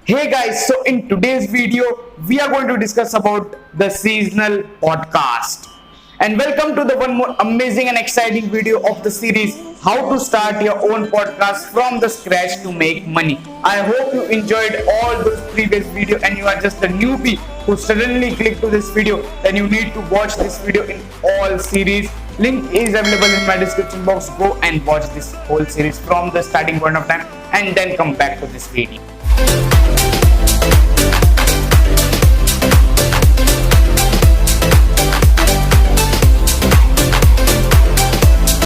Hey guys, so in today's video, we are going to discuss about the seasonal podcast. And welcome to the one more amazing and exciting video of the series, How to Start Your Own Podcast from the Scratch to Make Money. I hope you enjoyed all those previous videos and you are just a newbie who suddenly clicked to this video. Then you need to watch this video in all series. Link is available in my description box. Go and watch this whole series from the starting point of time and then come back to this video.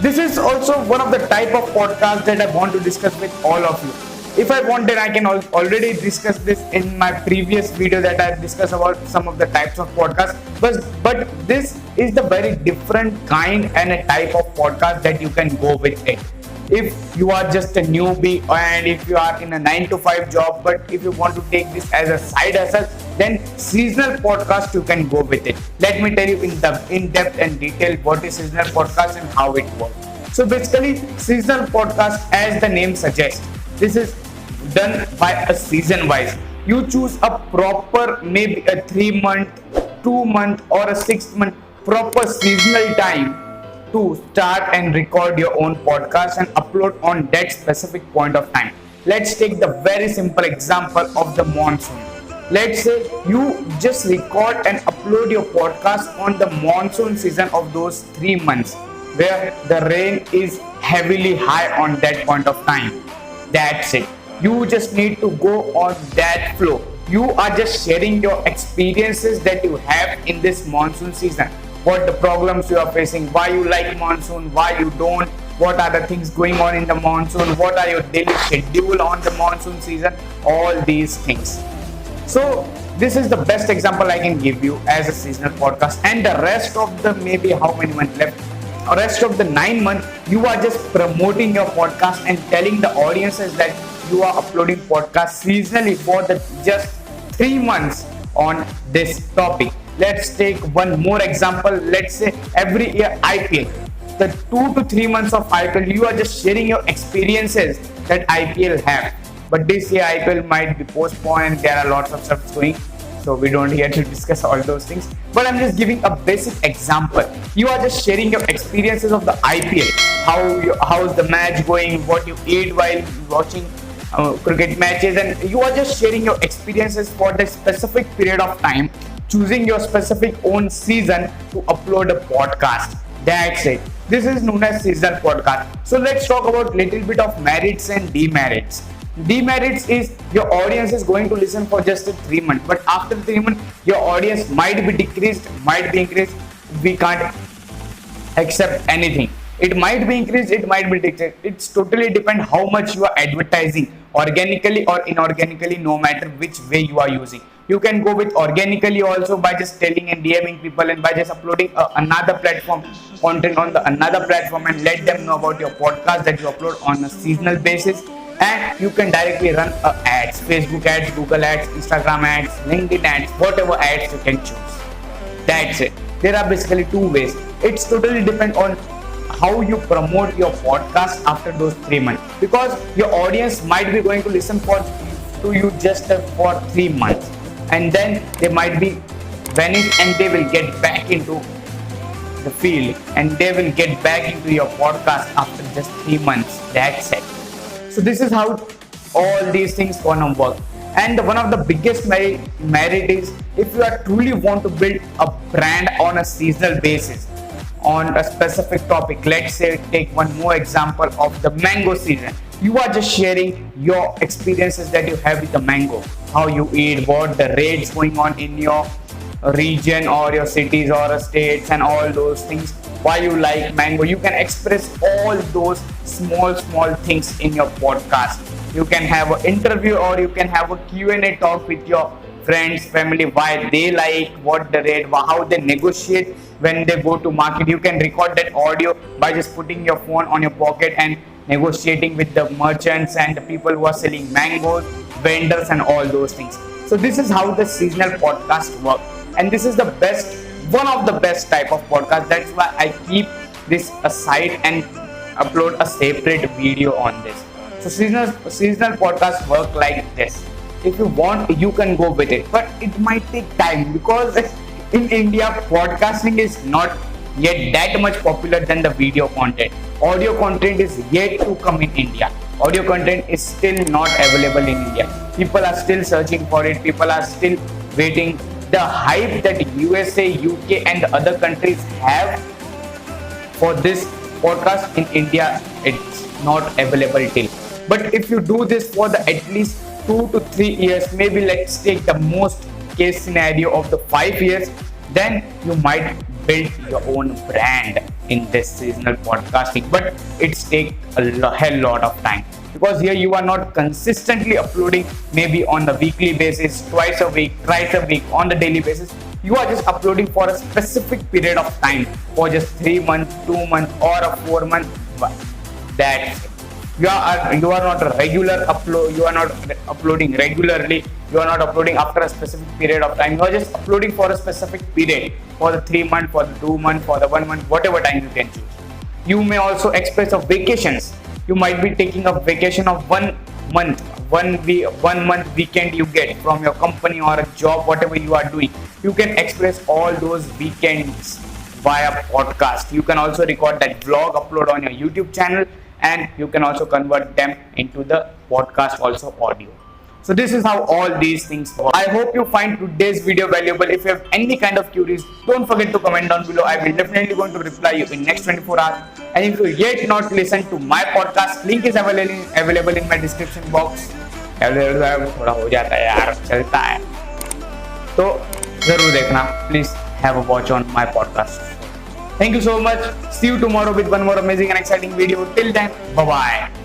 This is also one of the type of podcasts that I want to discuss with all of you. If I wanted, I can already discuss this in my previous video that I discussed about some of the types of podcasts. But this is the very different kind and a type of podcast that you can go with it. If you are just a newbie and if you are in a 9 to 5 job, but if you want to take this as a side hustle, then seasonal podcast you can go with it. Let me tell you in depth and detail what is seasonal podcast and how it works. So basically, seasonal podcast, as the name suggests, this is done by a season wise. You choose a proper, maybe a 3 month, 2 month, or a 6 month proper seasonal time to start and record your own podcast and upload on that specific point of time. Let's take the very simple example of the monsoon. Let's say you just record and upload your podcast on the monsoon season of those 3 months where the rain is heavily high on that point of time. That's it. You just need to go on that flow. You are just sharing your experiences that you have in this monsoon season. What the problems you are facing, why you like monsoon, why you don't, what are the things going on in the monsoon, what are your daily schedule on the monsoon season, all these things. So this is the best example I can give you as a seasonal podcast. And the rest of the maybe how many months left, rest of the 9 months, you are just promoting your podcast and telling the audiences that you are uploading podcast seasonally for the just 3 months on this topic. Let's take one more example. Let's say every year IPL, the 2 to 3 months of IPL, you are just sharing your experiences that IPL have. But this year IPL might be postponed. There are lots of stuff going, so we don't here to discuss all those things. But I'm just giving a basic example. You are just sharing your experiences of the IPL. How's the match going? What you ate while watching cricket matches, and you are just sharing your experiences for the specific period of time, choosing your specific own season to upload a podcast. That's it. This is known as seasonal podcast. So let's talk about little bit of merits and demerits. Demerits is your audience is going to listen for just 3 months, but after 3 months your audience might be decreased, might be increased. We can't accept anything. It might be increased, it might be decreased. It's totally depend how much you are advertising, organically or inorganically, no matter which way you are using. You can go with organically also by just telling and DMing people and by just uploading another platform content on the another platform and let them know about your podcast that you upload on a seasonal basis. And you can directly run ads, Facebook ads, Google ads, Instagram ads, LinkedIn ads, whatever ads you can choose. That's it. There are basically 2 ways. It's totally depend on how you promote your podcast after those 3 months, because your audience might be going to listen to you just for 3 months, and then they might be vanished and they will get back into the field and they will get back into your podcast after just 3 months. That's it. So this is how all these things gonna work. And one of the biggest merit is if you are truly want to build a brand on a seasonal basis on a specific topic. Let's say take one more example of the mango season. You are just sharing your experiences that you have with the mango, how you eat, what the rates going on in your region or your cities or states and all those things, why you like mango. You can express all those small things in your podcast. You can have an interview or you can have a Q&A talk with your friends, family, why they like, what the rate, how they negotiate when they go to market. You can record that audio by just putting your phone on your pocket and negotiating with the merchants and the people who are selling mangoes, vendors and all those things. So this is how the seasonal podcast work, and this is the best, one of the best type of podcast. That's why I keep this aside and upload a separate video on this. So seasonal podcasts work like this. if you want, you can go with it, but it might take time because in India, podcasting is not yet that much popular than the video content. Audio content is yet to come in India. Audio content is still not available in India. People are still searching for it. People are still waiting. The hype that USA, UK, and other countries have for this podcast in India, it's not available till. But if you do this for the at least 2 to 3 years, maybe let's take the most case scenario of the 5 years, then you might build your own brand in this seasonal podcasting. But it's take a hell lot of time, because here you are not consistently uploading, maybe on the weekly basis, twice a week, thrice a week, on the daily basis. You are just uploading for a specific period of time, for just 3 months, 2 months, or a 4 month. That's it. You are not a regular upload. You are not uploading regularly. You are not uploading after a specific period of time. You are just uploading for a specific period, for the 3 months, for the 2 months, for the 1 month, whatever time you can choose. You may also express of vacations. You might be taking a vacation of 1 month, 1 month weekend you get from your company or a job, whatever you are doing. You can express all those weekends via podcast. You can also record that vlog, upload on your YouTube channel, and you can also convert them into the podcast also audio. So this is how all these things work. I hope you find today's video valuable. If you have any kind of queries, don't forget to comment down below. I will definitely going to reply you in next 24 hours. And if you yet not listened to my podcast, link is available in my description box. थोड़ा हो जाता है यार, चलता है, तो जरूर देखना. Please have a watch on my podcast. Thank you so much. See you tomorrow with one more amazing and exciting video. Till then, bye bye.